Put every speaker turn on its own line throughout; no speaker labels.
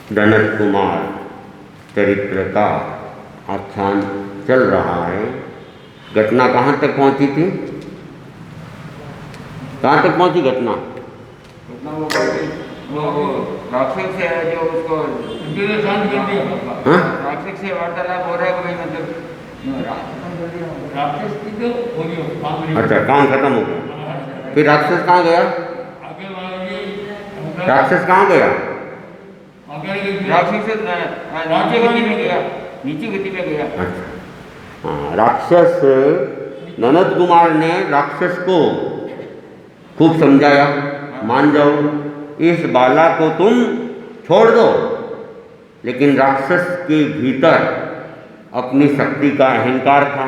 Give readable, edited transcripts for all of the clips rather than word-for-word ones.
जनक कुमार चरित्र का आख्यान चल रहा है। घटना कहाँ तक पहुँची थी? कहाँ तक पहुँची घटना?
राक्षस से जो उसको राक्षस से वार्तालाप हो रहा है, मतलब राक्षस की तो
अच्छा, काम खत्म हो गया। फिर राक्षस कहाँ गया? राक्षस कहाँ गया?
राक्षस नीचे गति में गया, नीचे गति में गया।
अच्छा, हाँ, राक्षस ननद कुमार ने राक्षस को खूब समझाया, मान जाओ, इस बाला को तुम छोड़ दो। लेकिन राक्षस के भीतर अपनी शक्ति का अहंकार था,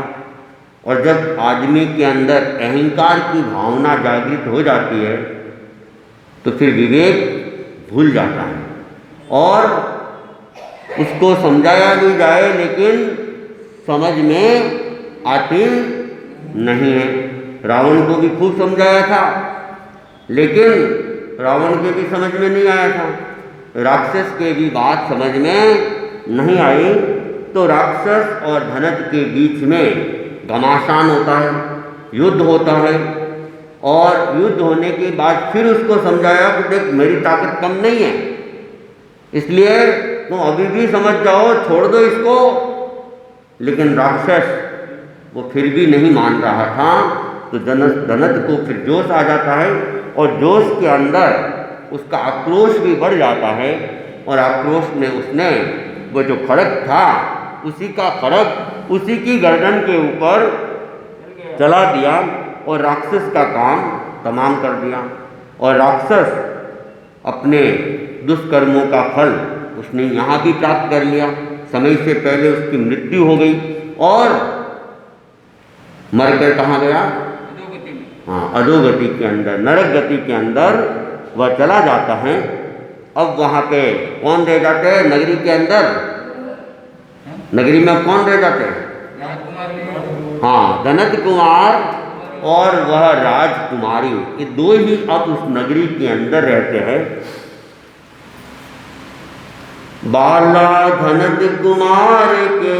और जब आदमी के अंदर अहंकार की भावना जागृत हो जाती है तो फिर विवेक भूल जाता है, और उसको समझाया भी जाए लेकिन समझ में आती नहीं है। रावण को भी खूब समझाया था, लेकिन रावण के भी समझ में नहीं आया था, राक्षस के भी बात समझ में नहीं आई। तो राक्षस और धनत के बीच में घमासान होता है, युद्ध होता है, और युद्ध होने के बाद फिर उसको समझाया कि देख, मेरी ताकत कम नहीं है, इसलिए तुम अभी भी समझ जाओ, छोड़ दो इसको। लेकिन राक्षस वो फिर भी नहीं मान रहा था। तो धनत को फिर जोश आ जाता है, और जोश के अंदर उसका आक्रोश भी बढ़ जाता है, और आक्रोश में उसने वो जो खड़ग था उसी का खड़ग उसी की गर्दन के ऊपर चला दिया, और राक्षस का काम तमाम कर दिया। और राक्षस अपने दुष्कर्मों का फल उसने यहाँ भी प्राप्त कर लिया। समय से पहले उसकी मृत्यु हो गई, और मरकर कहाँ गया? हाँ, अधोगति के अंदर, नरक गति के अंदर वह चला जाता है। अब वहाँ पे कौन रह जाते हैं? नगरी के अंदर, नगरी में कौन रह जाते हैं? हाँ, धनत कुमार और वह राजकुमारी, ये दो ही अब उस नगरी के अंदर रहते हैं। बाला धनत कुमार के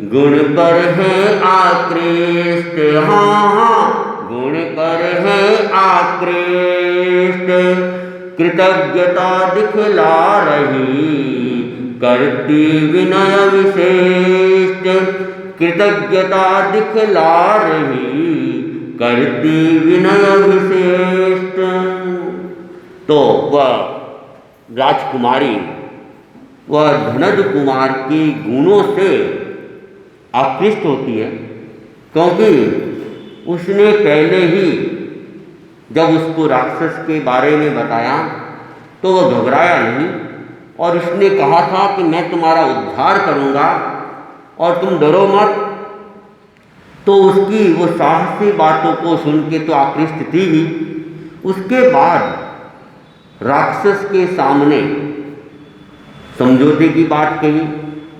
गुण पर है आकृष्ट, हाँ, गुण पर है आकृष्ट, कृतज्ञता दिखला रही करती विनय विशेष, कृतज्ञता दिखला रही करती विनय विशेष। तो वह राजकुमारी वह धनद कुमार के गुणों से आकृष्ट होती है, क्योंकि उसने पहले ही जब उसको राक्षस के बारे में बताया तो वह घबराया नहीं, और उसने कहा था कि मैं तुम्हारा उद्धार करूंगा और तुम डरो मत। तो उसकी वो साहसी बातों को सुन के तो आकृष्ट थी ही। उसके बाद राक्षस के सामने समझौते की बात कही,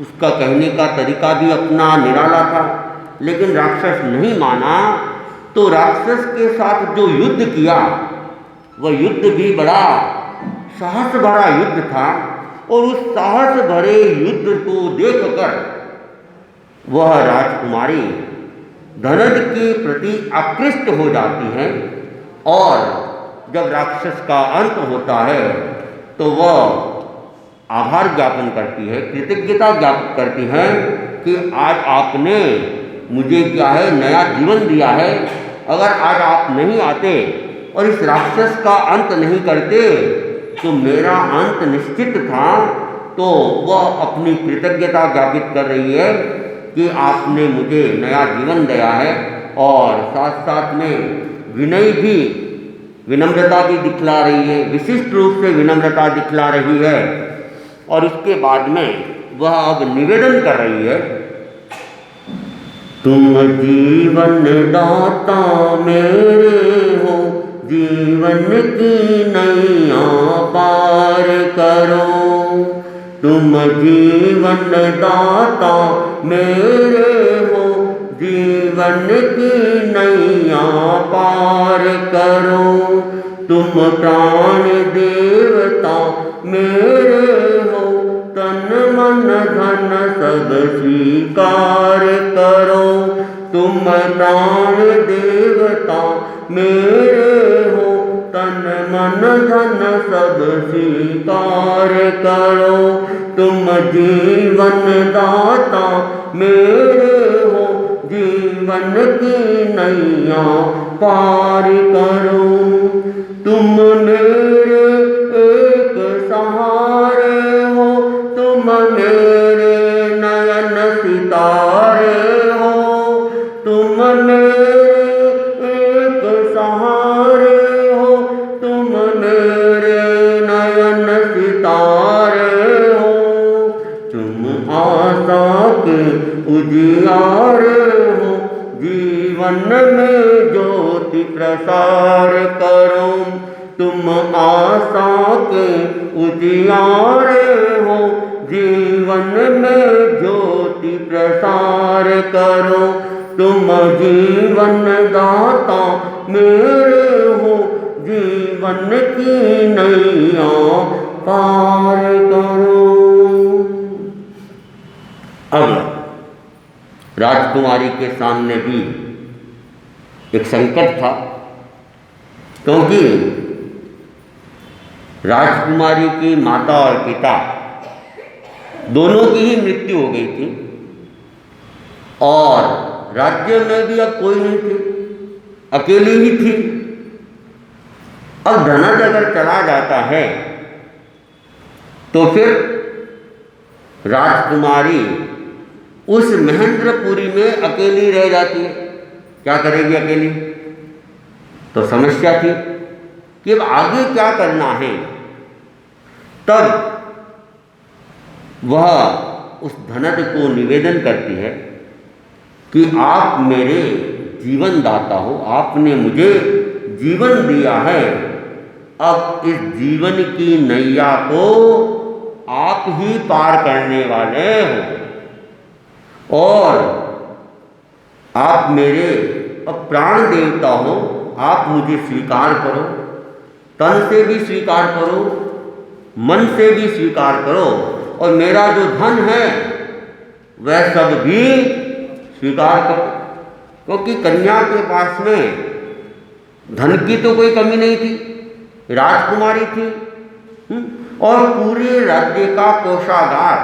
उसका कहने का तरीका भी अपना निराला था, लेकिन राक्षस नहीं माना। तो राक्षस के साथ जो युद्ध किया वह युद्ध भी बड़ा साहस भरा युद्ध था, और उस साहस भरे युद्ध को देखकर वह राजकुमारी धनद के प्रति आकृष्ट हो जाती है। और जब राक्षस का अंत होता है तो वह आभार ज्ञापन करती है, कृतज्ञता ज्ञापित करती है कि आज आपने मुझे क्या है नया जीवन दिया है। अगर आज आप नहीं आते और इस राक्षस का अंत नहीं करते तो मेरा अंत निश्चित था। तो वह अपनी कृतज्ञता ज्ञापित कर रही है कि आपने मुझे नया जीवन दिया है, और साथ साथ में विनय भी, विनम्रता भी दिखला रही है, विशिष्ट रूप से विनम्रता दिखला रही है। और उसके बाद में वह अब निवेदन कर रही है, तुम जीवन दाता मेरे हो, जीवन की नैया पार करो। तुम जीवन दाता मेरे हो, जीवन की नैया पार करो। तुम प्राण देवता मेरे हो, तन मन धन सब स्वीकार करो, तुम प्राण देवता मेरे हो, तन मन धन सब स्वीकार करो, तुम जीवन दाता मेरे हो, जीवन की नैया पार करो, तुम मेरे एक सहारे हो, तुम मेरे नयन सितारे हो, तुम मेरे एक सहारे हो, तुम मेरे नयन सितारे हो, तुम आशा के उजियारे हो, जीवन में ज्योति प्रसार करो, तुम आशा के उजियारे हो, जीवन में ज्योति प्रसार करो, तुम जीवन दाता मेरे हो, जीवन की नैया पार करो। अब राजकुमारी के सामने भी एक संकट था, क्योंकि राजकुमारी की माता और पिता दोनों की ही मृत्यु हो गई थी और राज्य में भी अब कोई नहीं थी, अकेली ही थी। अब धनज अगर चला जाता है तो फिर राजकुमारी उस महेंद्रपुरी में अकेली रह जाती है। क्या करेगी अकेली? तो समस्या थी कि अब आगे क्या करना है। तब वह उस धनज को निवेदन करती है कि आप मेरे जीवन दाता हो, आपने मुझे जीवन दिया है, अब इस जीवन की नैया को आप ही पार करने वाले हो और आप मेरे अब प्राण देवता हो, आप मुझे स्वीकार करो, तन से भी स्वीकार करो, मन से भी स्वीकार करो और मेरा जो धन है वह सब भी स्वीकार करो, क्योंकि कन्या के पास में धन की तो कोई कमी नहीं थी, राजकुमारी थी और पूरे राज्य का कोषागार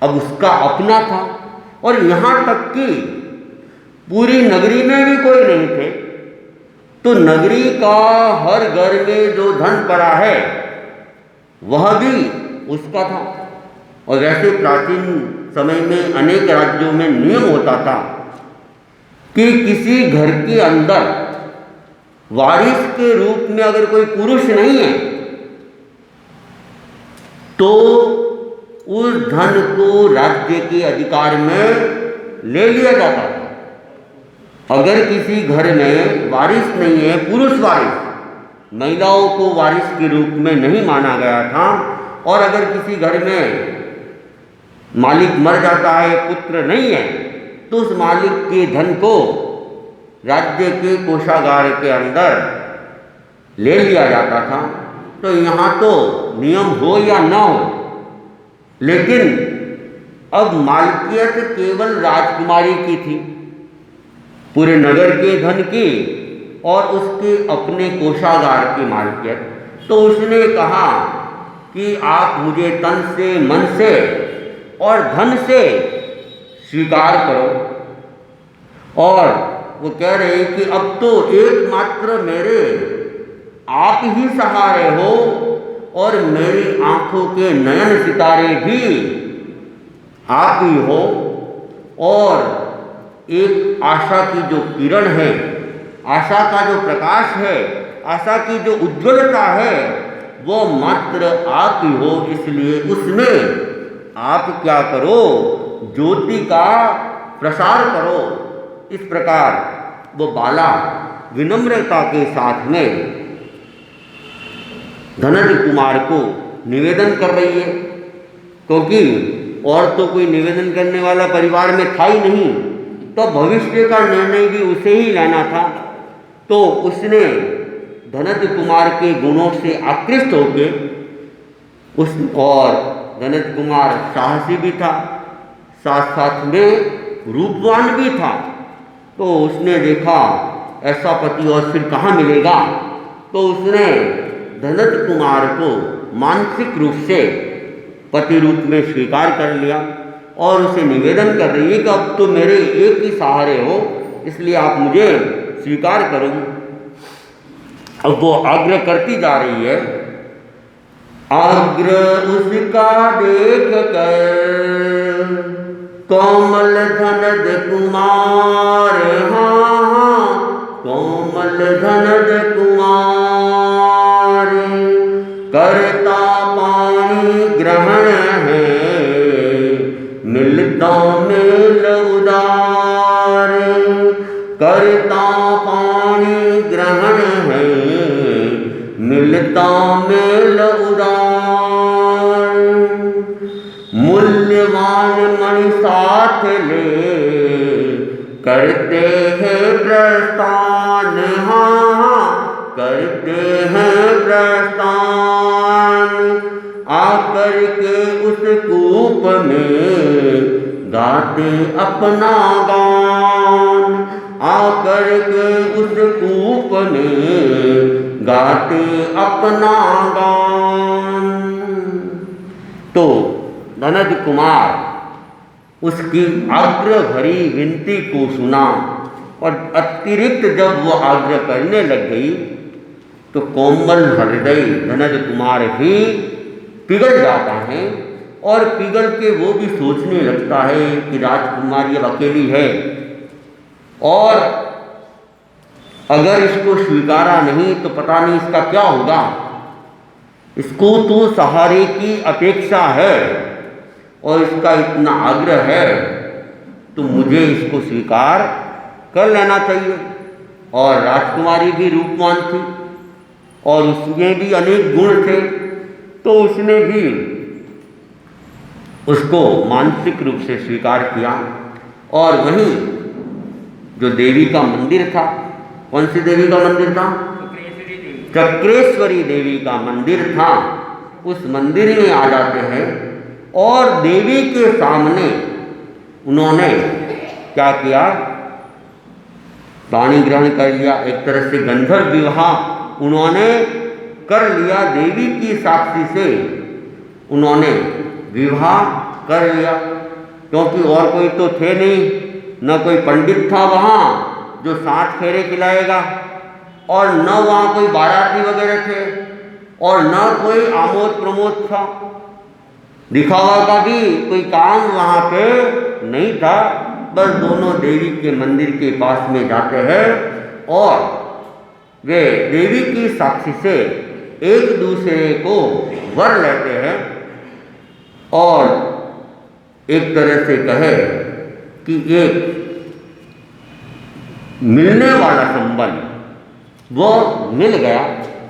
अब उसका अपना था और यहाँ तक कि पूरी नगरी में भी कोई नहीं थे, तो नगरी का हर घर में जो धन पड़ा है वह भी उसका था। और वैसे प्राचीन समय में अनेक राज्यों में नियम होता था कि किसी घर के अंदर वारिस के रूप में अगर कोई पुरुष नहीं है तो उस धन को राज्य के अधिकार में ले लिया जाता था। अगर किसी घर में वारिस नहीं है, पुरुष वारिस, महिलाओं को वारिस के रूप में नहीं माना गया था, और अगर किसी घर में मालिक मर जाता है, पुत्र नहीं है, तो उस मालिक के धन को राज्य के कोषागार के अंदर ले लिया जाता था। तो यहाँ तो नियम हो या न हो, लेकिन अब मालकियत केवल राजकुमारी की थी, पूरे नगर के धन की और उसके अपने कोषागार की मालकियत। तो उसने कहा कि आप मुझे तन से, मन से और धन से स्वीकार करो। और वो कह रहे कि अब तो एकमात्र मेरे आप ही सहारे हो और मेरी आंखों के नयन सितारे भी आप ही हो, और एक आशा की जो किरण है, आशा का जो प्रकाश है, आशा की जो उज्ज्वलता है, वो मात्र आप ही हो। इसलिए उसमें आप क्या करो, ज्योति का प्रसार करो। इस प्रकार वो बाला विनम्रता के साथ में धनज कुमार को निवेदन कर रही है, क्योंकि और तो कोई निवेदन करने वाला परिवार में था ही नहीं, तो भविष्य का निर्णय भी उसे ही लेना था। तो उसने धनज कुमार के गुणों से आकृष्ट होकर उस और धनत कुमार साहसी भी था, साथ साथ में रूपवान भी था। तो उसने देखा ऐसा पति और फिर कहाँ मिलेगा, तो उसने धनत कुमार को मानसिक रूप से पति रूप में स्वीकार कर लिया और उसे निवेदन कर रही है कि अब तो मेरे एक ही सहारे हो, इसलिए आप मुझे स्वीकार करो। अब वो आग्रह करती जा रही है। आग्रह उसका देख कर कोमल धनद कुमार, हाँ कोमल धनद कुमार, करता पानी ग्रहण है मिलता मेल उदार, करता पानी ग्रहण है मिलता मेल उदार, मूल्यवान मणि साथ ले करते हैं प्रस्थान, हाँ करते हैं प्रस्थान, आकर के उस कूप में गाते अपना गान, आकर के उस कूप में गाते अपना गान। तो धनद कुमार उसकी आग्रह भरी विनती को सुना और अतिरिक्त जब वो आग्रह करने लग गई तो कोमल हृदय धनद कुमार भी पिघल जाता है और पिघल के वो भी सोचने लगता है कि राजकुमारी अब अकेली है और अगर इसको स्वीकारा नहीं तो पता नहीं इसका क्या होगा, इसको तो सहारे की अपेक्षा है और इसका इतना आग्रह है तो मुझे इसको स्वीकार कर लेना चाहिए। और राजकुमारी भी रूपवान थी और उसमें भी अनेक गुण थे, तो उसने भी उसको मानसिक रूप से स्वीकार किया। और वहीं जो देवी का मंदिर था, कौन सी देवी का मंदिर था? चक्रेश्वरी देवी का मंदिर था। उस मंदिर में आ जाते हैं और देवी के सामने उन्होंने क्या किया, पानी ग्रहण कर लिया। एक तरह से गंधर्व विवाह उन्होंने कर लिया, देवी की साक्षी से उन्होंने विवाह कर लिया, क्योंकि और कोई तो थे नहीं, न कोई पंडित था वहाँ जो 7 फेरे खिलाएगा और न वहाँ कोई बाराती वगैरह थे और न कोई आमोद प्रमोद था, दिखावा का भी कोई काम वहाँ पे नहीं था। बस दोनों देवी के मंदिर के पास में जाते हैं और वे देवी की साक्षी से एक दूसरे को वर लेते हैं और एक तरह से कहे कि एक मिलने वाला संबंध वो मिल गया,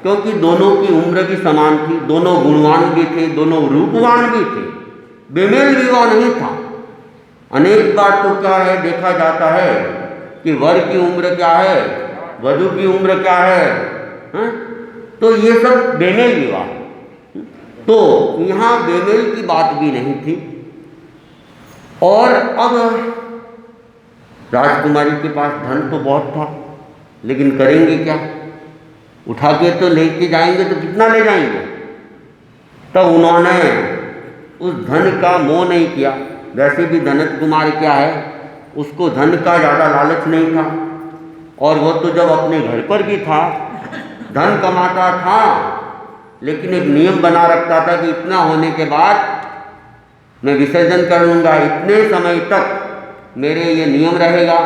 क्योंकि दोनों की उम्र भी समान थी, दोनों गुणवान भी थे, दोनों रूपवान भी थे, बेमेल विवाह नहीं था। अनेक बार तो क्या है देखा जाता है कि वर की उम्र क्या है, वधू की उम्र क्या है, हाँ? तो ये सब बेमेल विवाह। तो यहाँ बेमेल की बात भी नहीं थी। और अब राजकुमारी के पास धन तो बहुत था, लेकिन करेंगे क्या, उठा के तो लेके जाएंगे तो कितना ले जाएंगे। तो उन्होंने उस धन का मोह नहीं किया। वैसे भी धनत कुमार क्या है, उसको धन का ज़्यादा लालच नहीं था और वो तो जब अपने घर पर भी था धन कमाता था, लेकिन एक नियम बना रखता था कि इतना होने के बाद मैं विसर्जन कर लूँगा, इतने समय तक मेरे ये नियम रहेगा।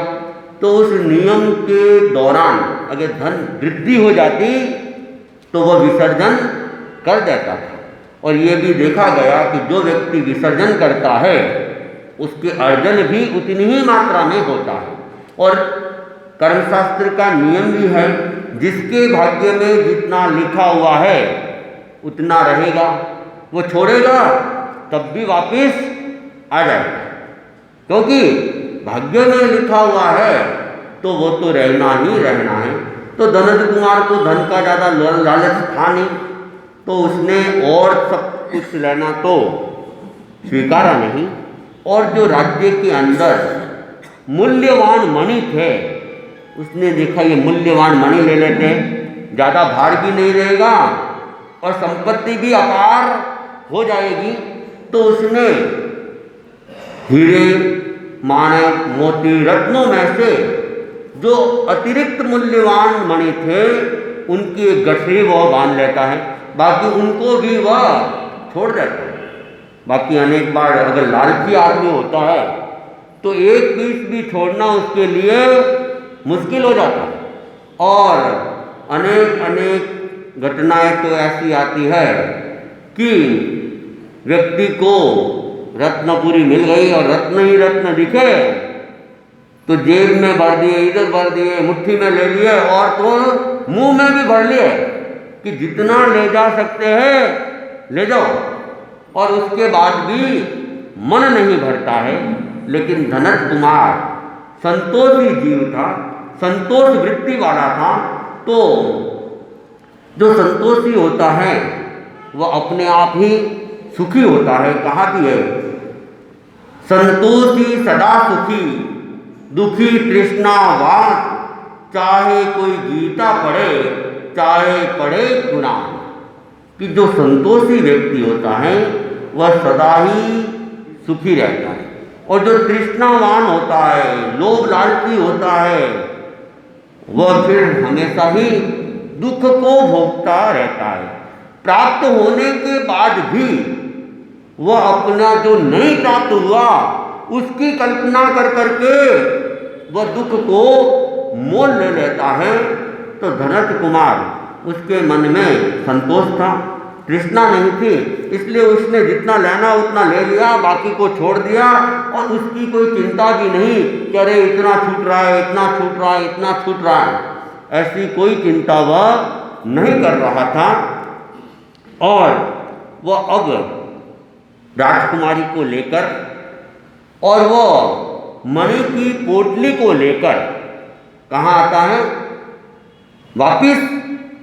तो उस नियम के दौरान अगर धन वृद्धि हो जाती तो वह विसर्जन कर देता था। और ये भी देखा गया कि जो व्यक्ति विसर्जन करता है उसके अर्जन भी उतनी ही मात्रा में होता है। और कर्मशास्त्र का नियम भी है, जिसके भाग्य में जितना लिखा हुआ है उतना रहेगा, वो छोड़ेगा तब भी वापस आ जाएगा, क्योंकि भाग्य में लिखा हुआ है तो वो तो रहना ही रहना है। तो धनत कुमार को धन का ज़्यादा लालच था नहीं, तो उसने और सब कुछ लेना तो स्वीकारा नहीं। और जो राज्य के अंदर मूल्यवान मणि थे, उसने देखा ये मूल्यवान मणि ले लेते हैं, ज़्यादा भार भी नहीं रहेगा और संपत्ति भी अपार हो जाएगी। तो उसने हीरे, माणक, मोती, रत्नों में से जो अतिरिक्त मूल्यवान मणि थे उनकी एक गठरी वह बांध लेता है, बाकी उनको भी वह छोड़ देता है। बाकी अनेक बार अगर लालची आदमी होता है तो एक पीस भी छोड़ना उसके लिए मुश्किल हो जाता है। और अनेक घटनाएं तो ऐसी आती है कि व्यक्ति को रत्नपुरी मिल गई और रत्न ही रत्न दिखे तो जेब में भर दिए, इधर भर दिए, मुट्ठी में ले लिए और तो मुंह में भी भर लिए कि जितना ले जा सकते हैं ले जाओ। और उसके बाद भी मन नहीं भरता है। लेकिन धनत कुमार संतोषी जीव था, संतोष वृत्ति वाला था। तो जो संतोषी होता है वह अपने आप ही सुखी होता है। कहा भी है, संतोषी सदा सुखी, दुखी तृष्णावान, चाहे कोई गीता पढ़े चाहे पढ़े कुरान। कि जो संतोषी व्यक्ति होता है वह सदा ही सुखी रहता है। और जो तृष्णावान होता है, लोभ लालची होता है, वह फिर हमेशा ही दुख को भोगता रहता है। प्राप्त होने के बाद भी वह अपना जो नहीं प्राप्त हुआ उसकी कल्पना कर करके वह दुख को मोल ले लेता है। तो धनत कुमार उसके मन में संतोष था, तृष्णा नहीं थी, इसलिए उसने जितना लेना उतना ले लिया, बाकी को छोड़ दिया। और उसकी कोई चिंता भी नहीं कि अरे इतना छूट रहा है, इतना छूट रहा है, इतना छूट रहा है। ऐसी कोई चिंता वह नहीं कर रहा था। और वह अब राजकुमारी को लेकर और वह मणि की पोटली को लेकर कहाँ आता है? वापिस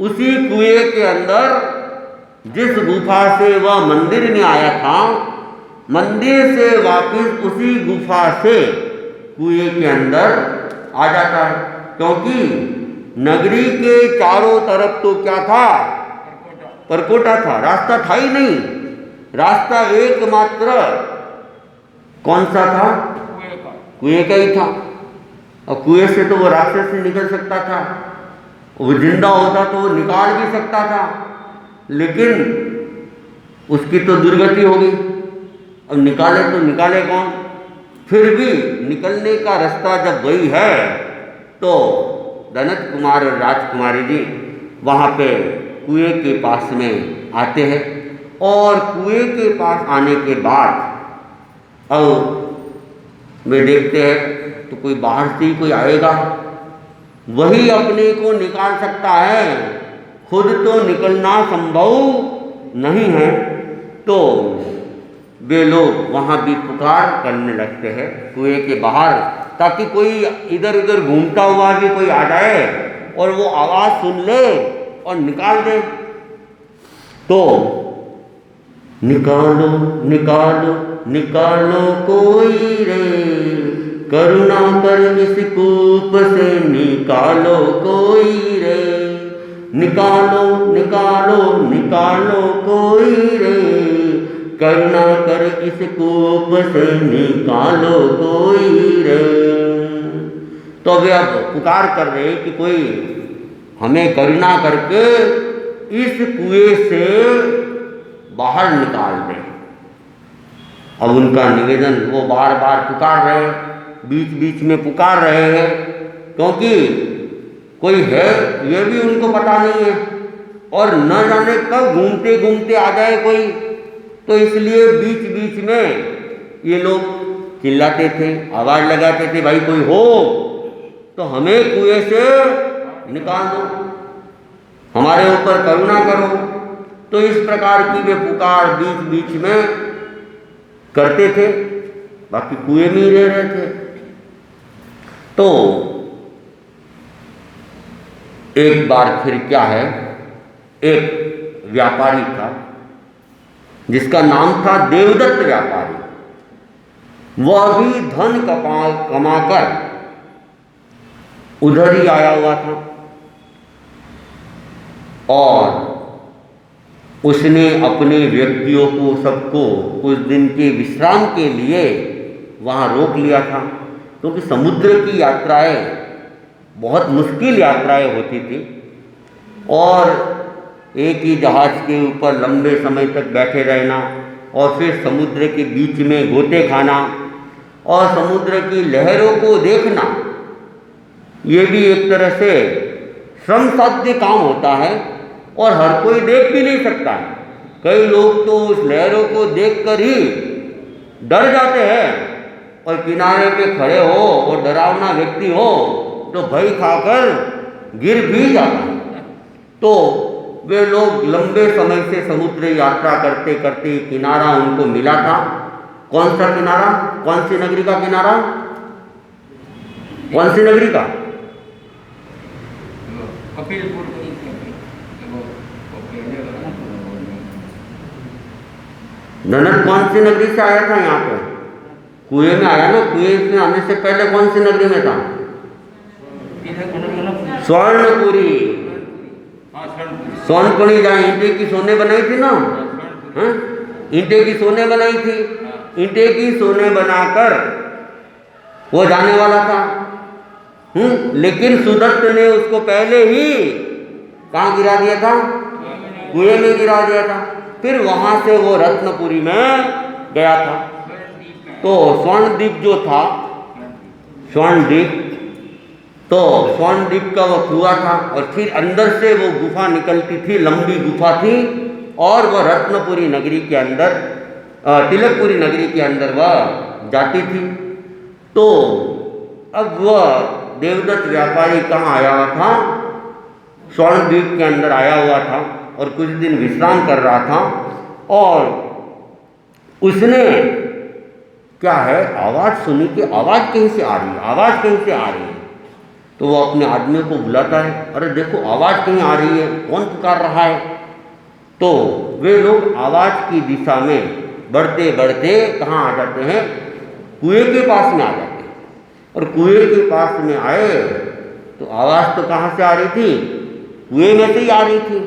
उसी कुएं के अंदर जिस गुफा से वह मंदिर में आया था, मंदिर से वापिस उसी गुफा से कुएं के अंदर आ जाता है। क्योंकि नगरी के चारों तरफ तो क्या था? परकोटा था, रास्ता था ही नहीं। रास्ता एकमात्र कौन सा था? कुएं का ही था। और कुएं से तो वो राक्षस से निकल सकता था, वो जिंदा होता तो वो निकाल भी सकता था, लेकिन उसकी तो दुर्गति हो गई। अब निकाले तो निकाले कौन? फिर भी निकलने का रास्ता जब वही है तो धनत कुमार और राजकुमारी जी वहाँ पे कुएं के पास में आते हैं। और कुएं के पास आने के बाद अब वे देखते हैं तो कोई बाहर से ही कोई आएगा, वही अपने को निकाल सकता है, खुद तो निकलना संभव नहीं है। तो वे लोग वहाँ भी पुकार करने लगते हैं कुएं के बाहर, ताकि कोई इधर उधर घूमता हुआ भी कोई आ जाए और वो आवाज़ सुन ले और निकाल दे। तो निकालो निकालो निकालो कोई रे, करुणा कर इस कूप से निकालो कोई रे, निकालो निकालो निकालो कोई रे, करुणा कर इस कूप से निकालो कोई रे। तो वे अब पुकार कर रहे कि कोई हमें करुणा करके इस कुएं से बाहर निकाल दे। अब उनका निवेदन वो बार बार पुकार रहे हैं, बीच बीच में पुकार रहे हैं, क्योंकि कोई है ये भी उनको पता नहीं है और न जाने कब घूमते घूमते आ जाए कोई। तो इसलिए बीच बीच में ये लोग चिल्लाते थे, आवाज़ लगाते थे, भाई कोई हो तो हमें कुएं से निकाल दो, हमारे ऊपर करुणा करो। तो इस प्रकार की वे पुकार बीच बीच में करते थे, बाकी कुएं में ही रह रहे थे। तो एक बार फिर क्या है, एक व्यापारी था, जिसका नाम था देवदत्त व्यापारी, वह भी धन कमाकर उधर ही आया हुआ था और उसने अपने व्यक्तियों को सबको कुछ दिन के विश्राम के लिए वहाँ रोक लिया था, क्योंकि समुद्र की यात्राएं बहुत मुश्किल यात्राएं होती थी और एक ही जहाज़ के ऊपर लंबे समय तक बैठे रहना और फिर समुद्र के बीच में गोते खाना और समुद्र की लहरों को देखना, ये भी एक तरह से श्रम साध्य काम होता है और हर कोई देख भी नहीं सकता है। कई लोग तो उस लहरों को देखकर ही डर जाते हैं और किनारे पे खड़े हो और डरावना व्यक्ति हो तो भय खाकर गिर भी जाता है। तो वे लोग लंबे समय से समुद्र यात्रा करते करते किनारा उनको मिला था। कौन सा किनारा? कौन सी नगरी का किनारा? कौन सी नगरी का?
कपिलपुर।
ननद कौन सी नगरी से आया था यहाँ पे? कुएं में आया ना। कुएं में आने से पहले कौन सी नगरी में था? स्वर्णपुरी। सोनपुरी, जहाँ ईंटे की सोने बनाई थी ना, ईंटे की सोने बनाई थी, ईंटे की सोने बनाकर वो जाने वाला था। लेकिन सुदत्त ने उसको पहले ही कहाँ गिरा दिया था? कुएं में गिरा दिया था। फिर वहाँ से वो रत्नपुरी में गया था। तो स्वर्णद्वीप जो था, स्वर्णद्वीप, तो स्वर्णद्वीप का वो कुआं था और फिर अंदर से वो गुफा निकलती थी, लंबी गुफा थी और वह रत्नपुरी नगरी के अंदर, तिलकपुरी नगरी के अंदर वह जाती थी। तो अब वह देवदत्त व्यापारी कहाँ आया हुआ था? स्वर्णद्वीप के अंदर आया हुआ था और कुछ दिन विश्राम कर रहा था और उसने क्या है, आवाज़ सुनी कि आवाज़ कहीं से आ रही है, आवाज़ कहीं से आ रही है। तो वो अपने आदमी को बुलाता है, अरे देखो आवाज़ कहीं आ रही है, कौन पुकार रहा है? तो वे लोग आवाज़ की दिशा में बढ़ते बढ़ते कहाँ आ जाते हैं? कुएं के पास में आ जाते हैं। और कुएं के पास में आए तो आवाज़ तो कहाँ से आ रही थी? कुएं में से ही आ रही थी।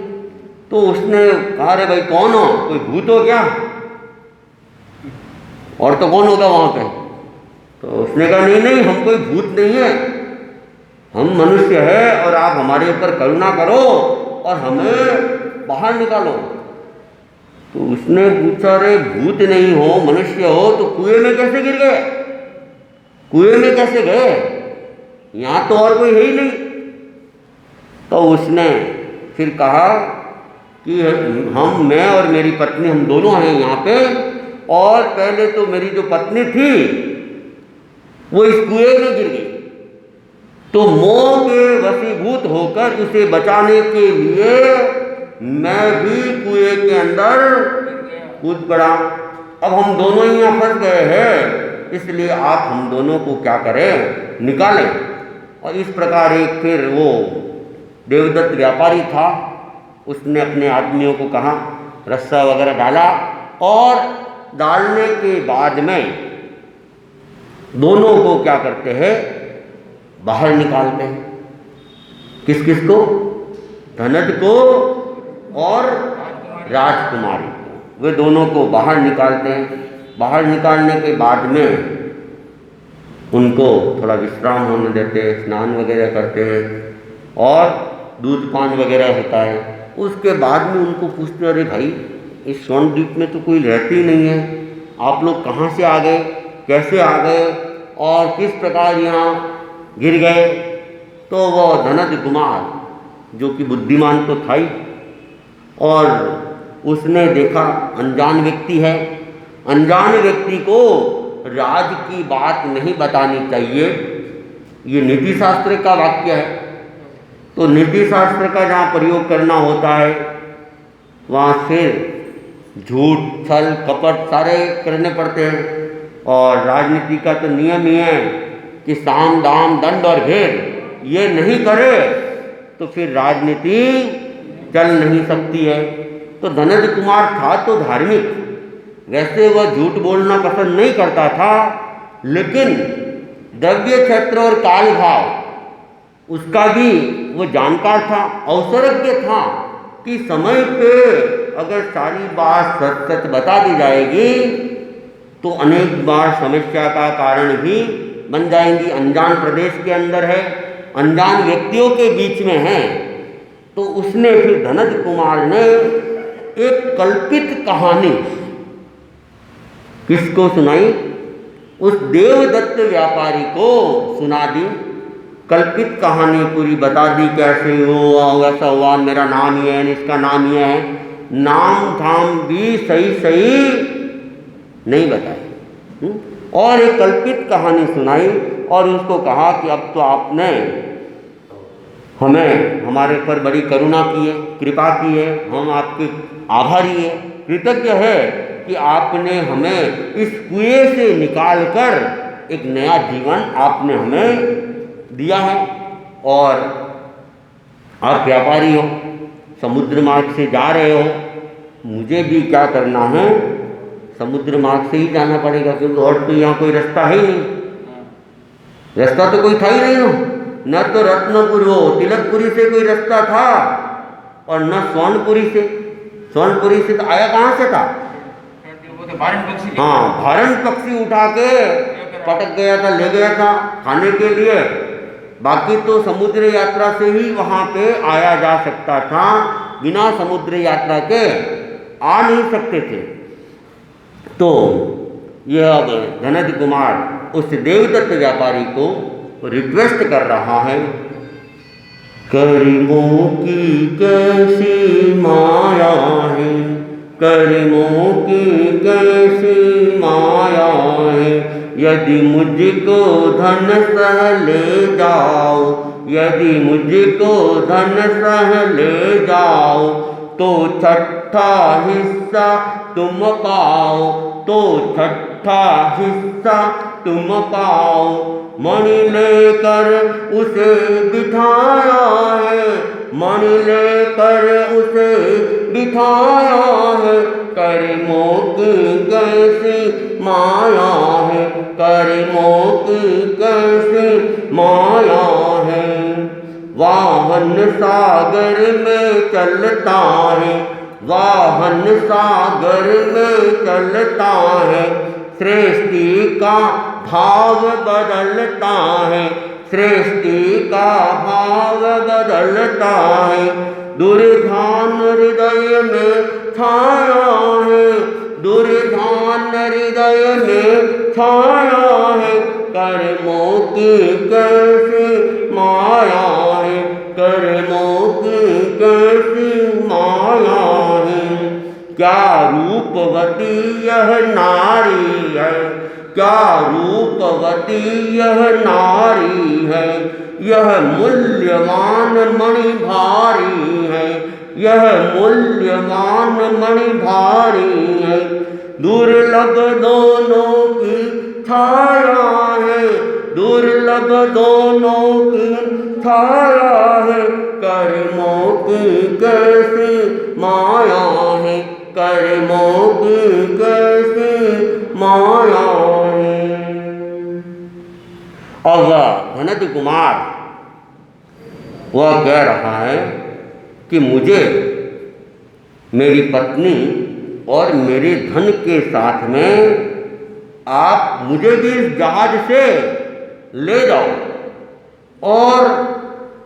तो उसने कहा, अरे भाई कौन हो? कोई भूत हो क्या? और तो कौन होगा वहाँ पे? तो उसने कहा, नहीं नहीं, हम कोई भूत नहीं है, हम मनुष्य है और आप हमारे ऊपर करुणा करो और हमें बाहर निकालो। तो उसने पूछा, अरे भूत नहीं हो, मनुष्य हो, तो कुएं में कैसे गिर गए? कुएं में कैसे गए? यहाँ तो और कोई है ही नहीं। तो उसने फिर कहा कि मैं और मेरी पत्नी, हम दोनों हैं यहाँ पे, और पहले तो मेरी जो पत्नी थी वो इस कुएं में गिर गई, तो मोह के वशीभूत होकर उसे बचाने के लिए मैं भी कुएं के अंदर कूद पड़ा। अब हम दोनों ही यहाँ फंस गए हैं, इसलिए आप हम दोनों को क्या करें, निकालें। और इस प्रकार एक फिर वो देवदत्त व्यापारी था, उसने अपने आदमियों को कहा, रस्सा वगैरह डाला और डालने के बाद में दोनों को क्या करते हैं, बाहर निकालते हैं। किस किस को? धनद को और राजकुमारी को, वे दोनों को बाहर निकालते हैं। बाहर निकालने के बाद में उनको थोड़ा विश्राम होने देते हैं, स्नान वगैरह करते हैं और दूध पान वगैरह होता है। उसके बाद में उनको पूछते, अरे भाई इस स्वर्णद्वीप में तो कोई रहती ही नहीं है, आप लोग कहाँ से आ गए, कैसे आ गए और किस प्रकार यहाँ गिर गए? तो वह धनद कुमार, जो कि बुद्धिमान तो था ही, और उसने देखा अनजान व्यक्ति है, अनजान व्यक्ति को राज की बात नहीं बतानी चाहिए, ये नीति शास्त्र का वाक्य है। तो नीति शास्त्र का जहाँ प्रयोग करना होता है वहाँ फिर झूठ, छल, कपट सारे करने पड़ते हैं। और राजनीति का तो नियम ही है कि साम, दाम, दंड और भेद ये नहीं करे तो फिर राजनीति चल नहीं सकती है। तो धनद कुमार था तो धार्मिक, वैसे वह झूठ बोलना पसंद नहीं करता था, लेकिन द्रव्य क्षेत्र और काल भाव उसका भी वो जानकार था, अवसरज्ञ था कि समय पे अगर सारी बात सच सच बता दी जाएगी तो अनेक बार समस्या का कारण भी बन जाएंगी। अनजान प्रदेश के अंदर है, अनजान व्यक्तियों के बीच में है। तो उसने फिर धनज कुमार ने एक कल्पित कहानी किसको सुनाई? उस देवदत्त व्यापारी को सुना दी। कल्पित कहानी पूरी बता दी, कैसे हुआ वैसा हुआ, मेरा नाम ये है, इसका नाम ये है। नाम धाम भी सही सही नहीं बताई और एक कल्पित कहानी सुनाई और उसको कहा कि अब तो आपने हमें हमारे पर बड़ी करुणा की है, कृपा की है, हम आपके आभारी है, कृतज्ञ है कि आपने हमें इस कुएं से निकाल कर एक नया जीवन आपने हमें दिया है। और आप व्यापारी हो, समुद्र मार्ग से जा रहे हो, मुझे भी क्या करना है, समुद्र मार्ग से ही जाना पड़ेगा, क्योंकि और तो यहाँ कोई रास्ता है ही नहीं, रास्ता तो कोई था ही नहीं हो। न तो रत्नपुर हो तिलकपुरी से कोई रास्ता था और न स्वर्णपुरी से। स्वर्णपुरी से तो आया कहाँ से था? हाँ, भारण पक्षी उठा के पटक गया था, ले गया था खाने के लिए। बाकी तो समुद्र यात्रा से ही वहाँ पे आया जा सकता था, बिना समुद्र यात्रा के आ नहीं सकते थे। तो यह अब धनज कुमार उस देवदत्त व्यापारी को रिक्वेस्ट कर रहा है, करीमों की कैसी माया है, करीमों की कैसी माया है, यदि मुझको धन सह ले जाओ, यदि मुझको धन सह ले जाओ, तो छठा हिस्सा तुम पाओ, तो छठा हिस्सा तुम पाओ। मणि लेकर उसे बिठाया है, मणि लेकर उसे बिठाया है, करीमों की कैसी माया है, करीमों की कैसी माया है। वाहन सागर में चलता है, वाहन सागर में चलता है, सृष्टि का भाव बदलता है, सृष्टि का भाव बदलता है। दुर्धान हृदय में छाया है, दुर्धान हृदय में छाया है, कर्मों की कैसी माया है, कर्मों की कैसी माया है। क्या रूपवती यह नारी है, क्या रूपवती यह नारी है, यह मूल्यवान मणि भारी है, यह मूल्यवान मणि भारी है। दुर्लभ दोनों की छाया है, दुर्लभ दोनों की छाया है, कर्मों की कैसी माया है, कर्मों की कैसी माया है। और वह धनज कुमार वह कह रहा है कि मुझे मेरी पत्नी और मेरे धन के साथ में आप मुझे भी इस जहाज से ले जाओ और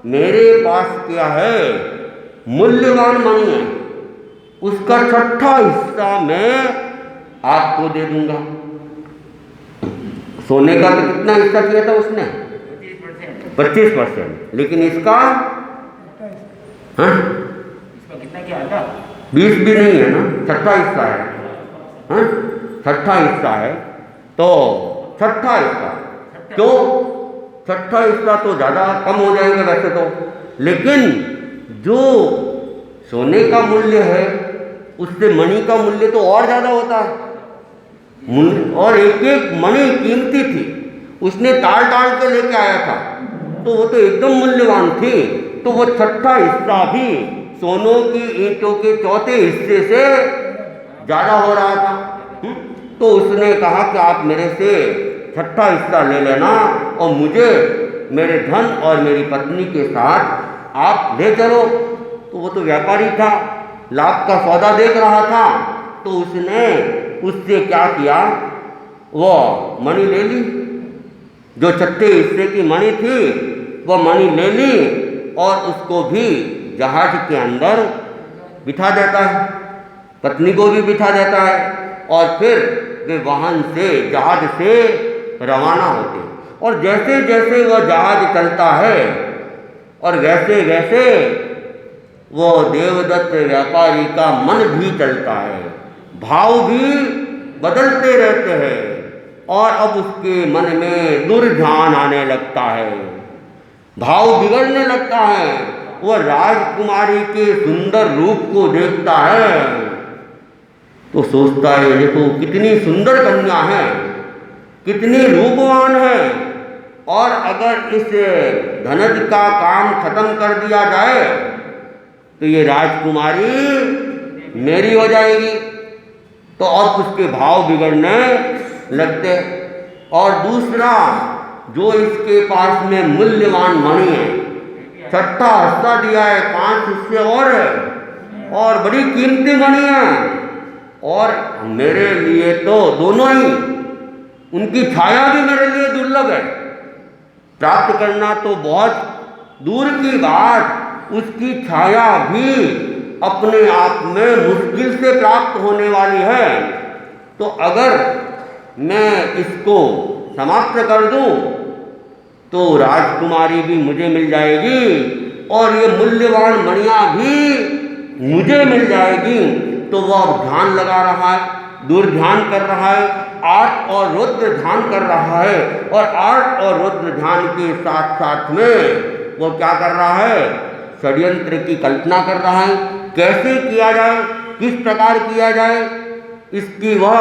मेरे पास क्या है, मूल्यवान मणि है, उसका छठा हिस्सा मैं आपको दे दूंगा। सोने का तो कितना हिस्सा किया था उसने? 25%। लेकिन इसका हाँ,
इसका कितना किया था?
20 भी नहीं है ना, छठा हिस्सा है। हाँ, छठा हिस्सा है। तो छठा हिस्सा क्यों? छठा हिस्सा तो ज़्यादा कम हो जाएंगे वैसे तो, लेकिन जो सोने का मूल्य है उससे मणि का मूल्य तो और ज़्यादा होता है। और एक एक मणि कीमती थी, उसने टाल टाल के लेके आया था, तो वो तो एकदम मूल्यवान थी। तो वो छठा हिस्सा भी सोनों की ईंटों के चौथे हिस्से से ज़्यादा हो रहा था। तो उसने कहा कि आप मेरे से छठा हिस्सा ले लेना और मुझे मेरे धन और मेरी पत्नी के साथ आप ले चलो। तो वो तो व्यापारी था, लाभ का सौदा देख रहा था, तो उसने उससे क्या किया, वो मणि ले ली, जो छठे हिस्से की मणि थी वो मणि ले ली और उसको भी जहाज के अंदर बिठा देता है, पत्नी को भी बिठा देता है और फिर वे वाहन से जहाज से रवाना होते हैं। और जैसे जैसे वह जहाज चलता है और वैसे वैसे वो देवदत्त व्यापारी का मन भी चलता है, भाव भी बदलते रहते हैं और अब उसके मन में दुर्ध्यान आने लगता है, भाव बिगड़ने लगता है। वह राजकुमारी के सुंदर रूप को देखता है तो सोचता है, देखो कितनी सुंदर कन्या है, कितनी रूपवान है, और अगर इस धनज का काम खत्म कर दिया जाए तो ये राजकुमारी मेरी हो जाएगी। तो अब उसके भाव बिगड़ने लगते। और दूसरा, जो इसके पास में मूल्यवान मणि है, छठा हिस्सा दिया है, 5 हिस्से और बड़ी कीमती मणि है, और मेरे लिए तो दोनों ही, उनकी छाया भी मेरे लिए दुर्लभ है, प्राप्त करना तो बहुत दूर की बात, उसकी छाया भी अपने आप में मुश्किल से प्राप्त होने वाली है। तो अगर मैं इसको समाप्त कर दूं तो राजकुमारी भी मुझे मिल जाएगी और ये मूल्यवान मणियां भी मुझे मिल जाएगी। तो वह अब ध्यान लगा रहा है, दुर्ध्यान कर रहा है, आर्ट और रुद्र ध्यान कर रहा है, और आर्ट और रुद्र ध्यान के साथ साथ में वो क्या कर रहा है, षड्यंत्र की कल्पना कर रहा है, कैसे किया जाए, किस प्रकार किया जाए, इसकी वह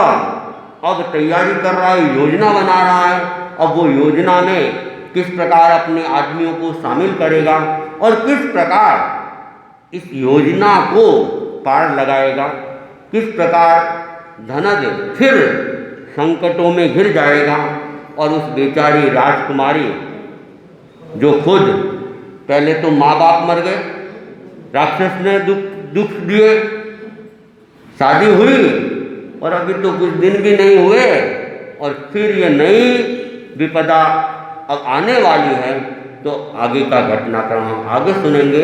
अब तैयारी कर रहा है, योजना बना रहा है। अब वो योजना में किस प्रकार अपने आदमियों को शामिल करेगा और किस प्रकार इस योजना को पार लगाएगा, किस प्रकार धनज फिर संकटों में घिर जाएगा और उस बेचारी राजकुमारी, जो खुद पहले तो माँ बाप मर गए, राक्षस ने दुख दिए, शादी हुई और अभी तो कुछ दिन भी नहीं हुए और फिर ये नई विपदा अब आने वाली है। तो आगे का घटनाक्रम हम आगे सुनेंगे।